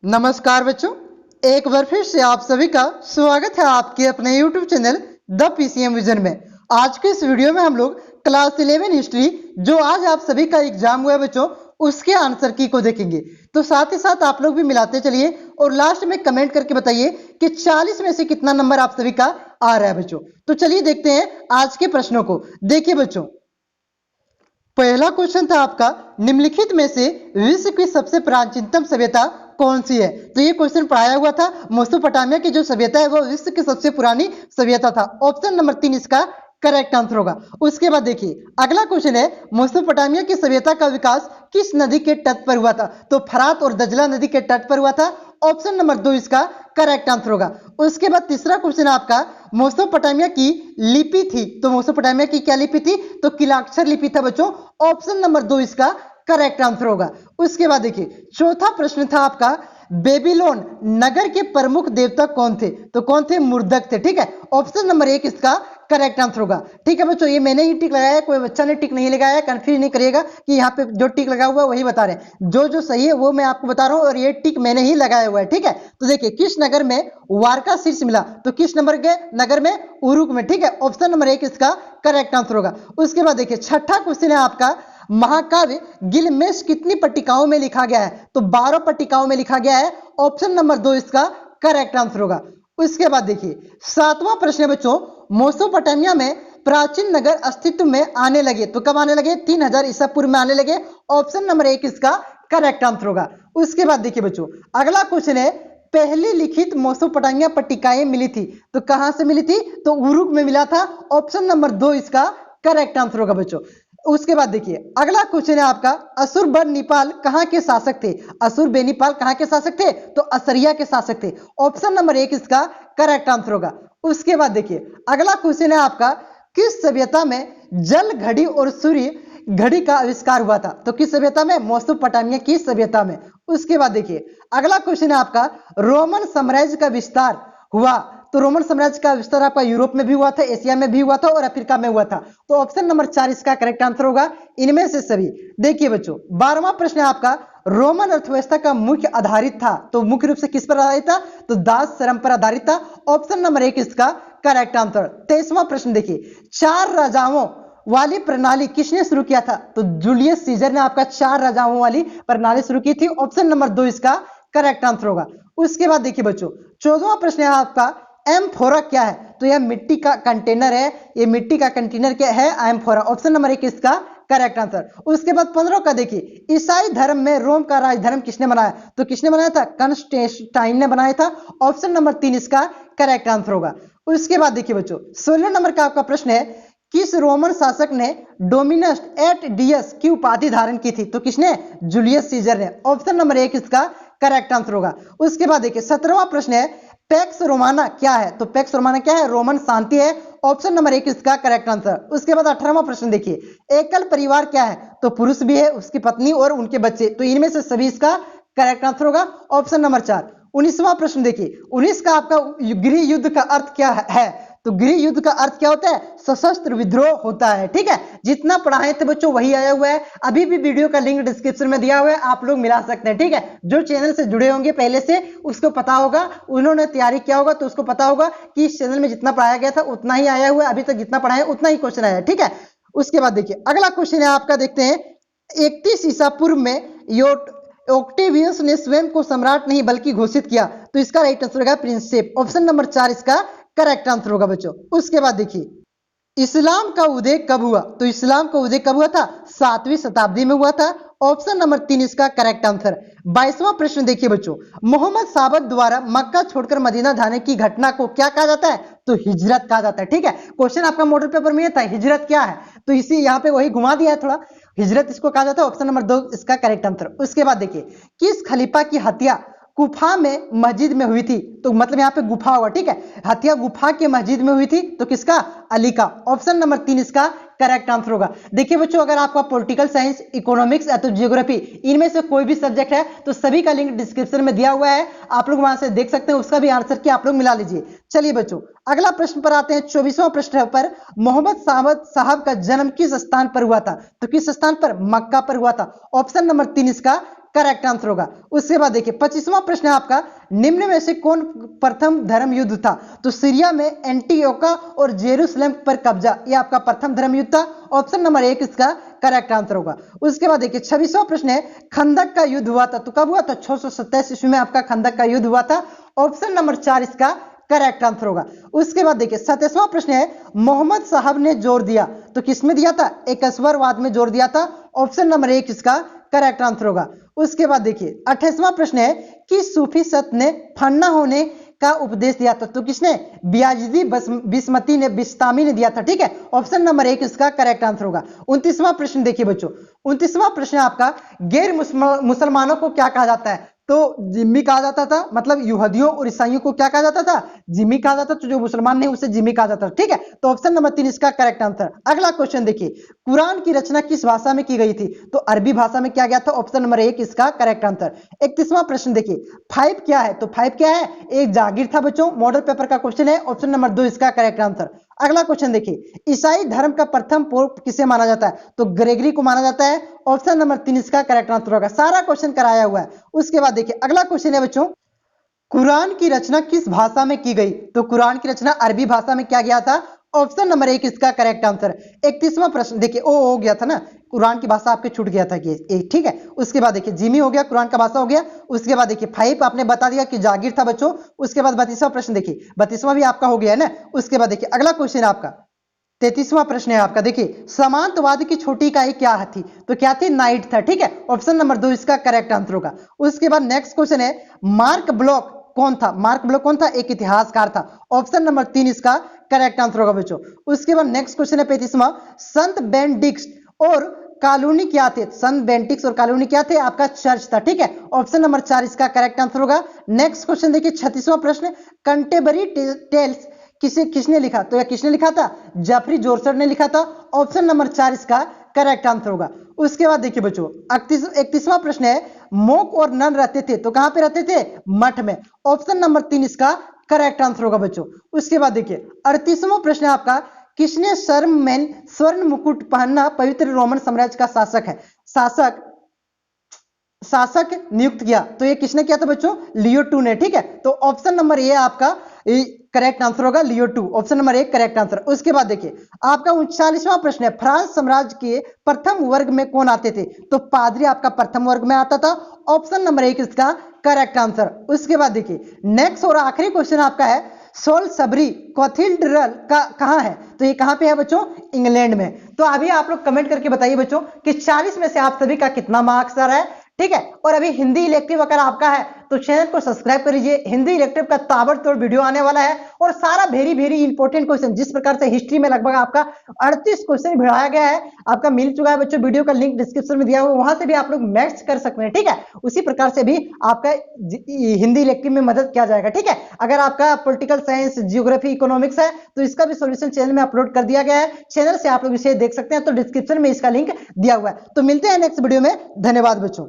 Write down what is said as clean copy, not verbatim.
नमस्कार बच्चों, एक बार फिर से आप सभी का स्वागत है आपके अपने YouTube channel the PCM vision में। आज के इस वीडियो में हम लोग क्लास 11 हिस्ट्री जो आज आप सभी का एग्जाम हुआ है बच्चों, उसके आंसर की को देखेंगे। तो साथ ही साथ आप लोग भी मिलाते चलिए और लास्ट में कमेंट करके बताइए कि 40 में से कितना नंबर आप सभी का आ रहा है बच्चों। तो चलिए देखते हैं आज के प्रश्नों को। देखिए बच्चों, पहला क्वेश्चन था आपका, निम्नलिखित में से विश्व की सबसे प्राचीनतम सभ्यता कौन सी है। तो ये क्वेश्चन पढ़ाया हुआ था। मेसोपोटामिया की जो सभ्यता है वो विश्व की सबसे पुरानी सभ्यता था। ऑप्शन नंबर 3 इसका करेक्ट आंसर होगा। उसके बाद देखिए अगला क्वेश्चन है, मेसोपोटामिया की सभ्यता का विकास किस नदी के तट पर हुआ था। तो फरात और दजला नदी के तट पर हुआ था। ऑप्शन नंबर 2 इसका करेक्ट आंसर होगा। उसके बाद तीसरा क्वेश्चन आपका, मेसोपोटामिया की लिपि थी, तो मेसोपोटामिया की क्या लिपि थी, तो किलाक्षर लिपि था बच्चों। ऑप्शन नंबर 2 इसका करेक्ट आंसर होगा। उसके बाद देखिए चौथा प्रश्न था आपका, बेबीलोन नगर के प्रमुख देवता कौन थे। तो कौन थे, मुर्दक थे। ठीक है, ऑप्शन नंबर 1 इसका करेक्ट आंसर होगा। ठीक है बच्चों, ये मैंने ही टिक लगाया है, कोई बच्चा ने टिक नहीं लगाया है। कंफ्यूज नहीं करिएगा कि यहाँ पे जो टिक लगा हुआ है वही बता रहे हैं, जो जो सही है वो मैं आपको बता रहा हूँ और ये टिक मैंने ही लगाया हुआ है। ठीक है, तो देखिए किस नगर में वारका शीर्ष मिला। तो किस नंबर के नगर में, उरुक में। ठीक है, ऑप्शन नंबर 1 इसका करेक्ट आंसर होगा। उसके बाद देखिए छठा क्वेश्चन है आपका, महाकाव्य गिलमेश कितनी पट्टिकाओं में लिखा गया है। तो 12 पट्टिकाओं में लिखा गया है। ऑप्शन नंबर 2 इसका करेक्ट आंसर होगा। उसके बाद देखिए सातवां प्रश्न है बच्चों, मेसोपोटामिया में प्राचीन नगर अस्तित्व में आने लगे। तो कब आने लगे, 3000 ईसा पूर्व में आने लगे। ऑप्शन नंबर 1 इसका करेक्ट आंसर होगा। उसके बाद देखिए बच्चों अगला क्वेश्चन है, पहली लिखित मेसोपोटामिया पट्टिकाएं मिली थी। तो कहां से मिली थी, तो उरुक में मिला था। ऑप्शन नंबर 2 इसका करेक्ट आंसर होगा बच्चों। उसके बाद देखिए अगला क्वेश्चन है आपका, असुर नेपाल कहां के शासक थे। असुर बेनीपाल कहां के शासक थे, तो असरिया के शासक थे। ऑप्शन नंबर 1 इसका करेक्ट आंसर होगा। उसके बाद देखिए अगला क्वेश्चन है आपका, किस सभ्यता में जल घड़ी और सूर्य घड़ी का आविष्कार हुआ था। तो किस सभ्यता में, मेसोपोटामिया की सभ्यता में। उसके बाद देखिए अगला क्वेश्चन है आपका, रोमन साम्राज्य का विस्तार हुआ। तो रोमन साम्राज्य का विस्तार आपका यूरोप में भी हुआ था, एशिया में भी हुआ था और अफ्रीका में हुआ था। तो ऑप्शन नंबर 4 इसका करेक्ट आंसर होगा, इनमें से सभी। देखिए बच्चों 12वां प्रश्न है आपका, रोमन अर्थव्यवस्था का मुख्य आधारित था। तो मुख्य रूप से किस पर आधारित था, तो दास श्रम पर आधारित था। ऑप्शन नंबर 1 इसका करेक्ट आंसर। 23वां प्रश्न देखिए, 4 राजाओं वाली प्रणाली किसने शुरू किया था। तो जूलियस सीजर ने आपका 4 राजाओं वाली प्रणाली शुरू की थी। ऑप्शन नंबर 2 इसका करेक्ट आंसर होगा। उसके बाद देखिए बच्चों 14वां प्रश्न है आपका, एम्फोरा क्या है। तो यह मिट्टी का कंटेनर है, ये मिट्टी का कंटेनर क्या है, एम्फोरा। ऑप्शन नंबर 1 इसका करेक्ट आंसर। उसके बाद 15 का देखिए, ईसाई धर्म में रोम का राजधर्म किसने बनाया। तो किसने बनाया था, कॉन्स्टेंटाइन ने बनाया था। ऑप्शन नंबर 3 इसका करेक्ट आंसर होगा। उसके बाद देखिए बच्चों 16 नंबर का आपका प्रश्न है, किस रोमन शासक ने डोमिनस एट डियस की उपाधि धारण की थी। तो किसने, जूलियस सीजर ने। ऑप्शन नंबर 1 इसका करेक्ट आंसर होगा। उसके बाद देखिए 17वां प्रश्न है, पैक्स रोमाना क्या है। तो पैक्स रोमाना क्या है, रोमन शांति है। ऑप्शन नंबर 1 इसका करेक्ट आंसर। उसके बाद 18वां प्रश्न देखिए, एकल परिवार क्या है। तो पुरुष भी है, उसकी पत्नी और उनके बच्चे। तो इनमें से सभी इसका करेक्ट आंसर होगा, ऑप्शन नंबर 4। 19वां प्रश्न देखिए, 19 का आपका गृह युद्ध का अर्थ क्या है। तो गृह युद्ध का अर्थ क्या होता है, सशस्त्र विद्रोह होता है। ठीक है, जितना पढ़ाए थे बच्चों वही आया हुआ है। अभी भी वीडियो का लिंक डिस्क्रिप्शन में दिया हुआ है, आप लोग मिला सकते हैं। ठीक है, जो चैनल से जुड़े होंगे पहले से उसको पता होगा, उन्होंने तैयारी किया होगा तो उसको पता होगा कि इस चैनल में जितना पढ़ाया गया था उतना ही आया हुआ है। अभी तक जितना पढ़ाया उतना ही क्वेश्चन आया है। ठीक है, उसके बाद देखिए अगला क्वेश्चन है आपका, देखते हैं 31 ईसा पूर्व में ओक्टेवियस ने स्वयं को सम्राट नहीं बल्कि घोषित किया। तो इसका राइट आंसर होगा प्रिंसेप। ऑप्शन नंबर 4 इसका करेक्ट आंसर होगा बच्चों। उसके बाद देखिए इस्लाम का उदय कब हुआ। तो इस्लाम का उदय कब हुआ था, 7वीं शताब्दी में हुआ था। ऑप्शन नंबर 3 इसका करेक्ट आंसर। 22वां प्रश्न देखिए बच्चों, मोहम्मद साबक द्वारा मक्का छोड़कर मदीना जाने की घटना को क्या कहा जाता है। तो हिजरत कहा जाता है। ठीक है, क्वेश्चन आपका मॉडल पेपर में था हिजरत क्या है, तो इसी यहाँ पे वही घुमा दिया है थोड़ा, हिजरत इसको कहा जाता है। ऑप्शन नंबर 2 इसका करेक्ट आंसर। उसके बाद देखिए, किस खलीफा की हत्या गुफा में मस्जिद में हुई थी। तो मतलब यहाँ पे गुफा हुआ। ठीक है, हत्या गुफा के मस्जिद में हुई थी। तो किसका, अली का। ऑप्शन नंबर 3 इसका करेक्ट आंसर होगा। देखिए बच्चों अगर आपका पॉलिटिकल साइंस, इकोनॉमिक्स या तो जियोग्राफी, इनमें से कोई भी सब्जेक्ट है तो सभी का लिंक डिस्क्रिप्शन में दिया हुआ है, आप लोग वहां से देख सकते हैं, उसका भी आंसर की आप लोग मिला लीजिए। चलिए बच्चों अगला प्रश्न पर आते हैं। 24वां प्रश्न पर, मोहम्मद साहब का जन्म किस स्थान पर हुआ था। तो किस स्थान पर, मक्का पर हुआ था। ऑप्शन नंबर 3 इसका करेक्ट आंसर होगा। उसके बाद देखिए 25वां प्रश्न है आपका, निम्न में से कौन प्रथम धर्म युद्ध था? तो सीरिया में एंटीओका और जेरूसलम पर कब्जा, ये आपका प्रथम धर्म युद्ध था। ऑप्शन नंबर 1 इसका करेक्ट आंसर होगा। उसके बाद देखिए 26वां प्रश्न है, खंदक का युद्ध हुआ था, तो कब हुआ था? 627 ईस्वी में आपका खंदक का युद्ध हुआ था। ऑप्शन नंबर 4 इसका करेक्ट आंसर होगा। उसके बाद देखिए 27वां प्रश्न है, मोहम्मद साहब ने जोर दिया, तो किसमें दिया था? एकस्वरवाद में जोर दिया था। ऑप्शन नंबर 1 इसका करेक्ट आंसर होगा। उसके बाद देखिए 28वां प्रश्न है, किस सूफी संत ने फन्ना होने का उपदेश दिया था? तो किसने? बियाजिदी बिस्मती ने, बिस्तामी ने दिया था। ठीक है, ऑप्शन नंबर 1 इसका करेक्ट आंसर होगा। 29वां प्रश्न देखिए बच्चों, 29वां प्रश्न आपका, गैर मुसलमानों को क्या कहा जाता है? तो जिम्मी कहा जाता था, मतलब यहूदियों और ईसाइयों को क्या कहा जाता था? जिम्मी कहा जाता था। तो जो मुसलमान नहीं उसे जिम्मी कहा जाता था। ठीक है, तो ऑप्शन नंबर 3 इसका करेक्ट आंसर। अगला क्वेश्चन देखिए, कुरान की रचना किस भाषा में की गई थी? तो अरबी भाषा में किया गया था। ऑप्शन नंबर 1 इसका करेक्ट आंसर। 31वां प्रश्न देखिए, 5 क्या है? तो 5 क्या है? एक जागीर था बच्चों, मॉडल पेपर का क्वेश्चन है। ऑप्शन नंबर 2 इसका करेक्ट आंसर। अगला क्वेश्चन देखिए, ईसाई धर्म का प्रथम पोप किसे माना जाता है? तो ग्रेगरी को माना जाता है। ऑप्शन नंबर 3 इसका करेक्ट आंसर होगा। सारा क्वेश्चन कराया हुआ है। उसके बाद देखिए अगला क्वेश्चन है बच्चों, कुरान की रचना किस भाषा में की गई? तो कुरान की रचना अरबी भाषा में किया गया था। ऑप्शन नंबर 1 इसका करेक्ट आंसर। 31वां प्रश्न देखिए, ओ हो गया था ना, कुरान की भाषा आपके छूट गया था कि ठीक है। उसके बाद देखिए जिमी हो गया, कुरान का भाषा हो गया। उसके बाद देखिए 5 आपने बता दिया कि जागीर था बच्चों। उसके बाद 32वां प्रश्न देखिए, 32वां भी आपका हो गया है ना। उसके बाद देखिए अगला क्वेश्चन आपका 33वां प्रश्न है आपका, देखिए सामंतवाद की छोटी इकाई क्या थी? तो क्या थी? नाइट था। ठीक है, ऑप्शन नंबर 2 इसका करेक्ट आंसर होगा। उसके बाद नेक्स्ट क्वेश्चन है, मार्क ब्लॉक कौन था? मार्क ब्लॉक कौन था? एक इतिहासकार था। ऑप्शन नंबर 3 इसका करेक्ट आंसर होगा बच्चों। उसके बाद नेक्स्ट क्वेश्चन है 35वां, संत बेनेडिक्ट और कॉलोनी क्या थे? संत बेनेडिक्ट और कॉलोनी क्या थे? आपका चर्च था। ठीक है, ऑप्शन नंबर 4 इसका करेक्ट आंसर होगा। नेक्स्ट क्वेश्चन देखिए 36वां प्रश्न, कंटेबरी टेल्स किसने लिखा? तो यह किसने लिखा था? जेफरी जोर्सर ने लिखा था। ऑप्शन नंबर 4 इसका करेक्ट आंसर होगा। उसके बाद देखिए बच्चों 31वां प्रश्न है, मोक और नन रहते थे, तो कहां पे रहते थे? मठ में। ऑप्शन नंबर 3 इसका करेक्ट आंसर होगा बच्चों। उसके बाद देखिए 38वां प्रश्न है आपका, किसने स्वर्ण मुकुट पहनना पवित्र रोमन साम्राज्य का शासक नियुक्त किया? तो ये किसने किया था बच्चों? लियो टू ने। ठीक है, तो ऑप्शन नंबर ए आपका करेक्ट आंसर होगा, Leo two. Option number 1 correct answer. उसके बाद देखिए आपका 39वां प्रश्न है, फ्रांस साम्राज्य के प्रथम वर्ग में कौन आते थे? तो पादरी आपका प्रथम वर्ग में आता था। ऑप्शन नंबर 1 इसका करेक्ट आंसर। उसके बाद देखिए नेक्स्ट और आखिरी क्वेश्चन आपका है, सोलसबरी कैथेड्रल का कहां है? तो ये कहां पे है बच्चों? इंग्लैंड में। तो अभी आप लोग कमेंट करके बताइए बच्चों कि 40 में से आप सभी का कितना मार्क्स आ रहा है। ठीक है, और अभी हिंदी इलेक्टिव अगर आपका है तो चैनल को सब्सक्राइब कर लीजिए। हिंदी इलेक्टिव का ताबड़तोड़ वीडियो आने वाला है और सारा वेरी वेरी इंपॉर्टेंट क्वेश्चन, जिस प्रकार से हिस्ट्री में लगभग आपका 38 क्वेश्चन बढ़ाया गया है, आपका मिल चुका है बच्चों। वीडियो का लिंक डिस्क्रिप्शन में दिया हुआ है, वहां से भी आप लोग मैच कर सकते हैं। ठीक है, उसी प्रकार से भी आपका हिंदी इलेक्टिव में मदद किया जाएगा। ठीक है, अगर आपका पॉलिटिकल साइंस, जियोग्राफी, इकोनॉमिक्स है तो इसका भी सॉल्यूशन चैनल में अपलोड कर दिया गया है। चैनल से आप लोग इसे देख सकते हैं, तो डिस्क्रिप्शन में इसका लिंक दिया हुआ है। तो मिलते हैं नेक्स्ट वीडियो में। धन्यवाद बच्चों।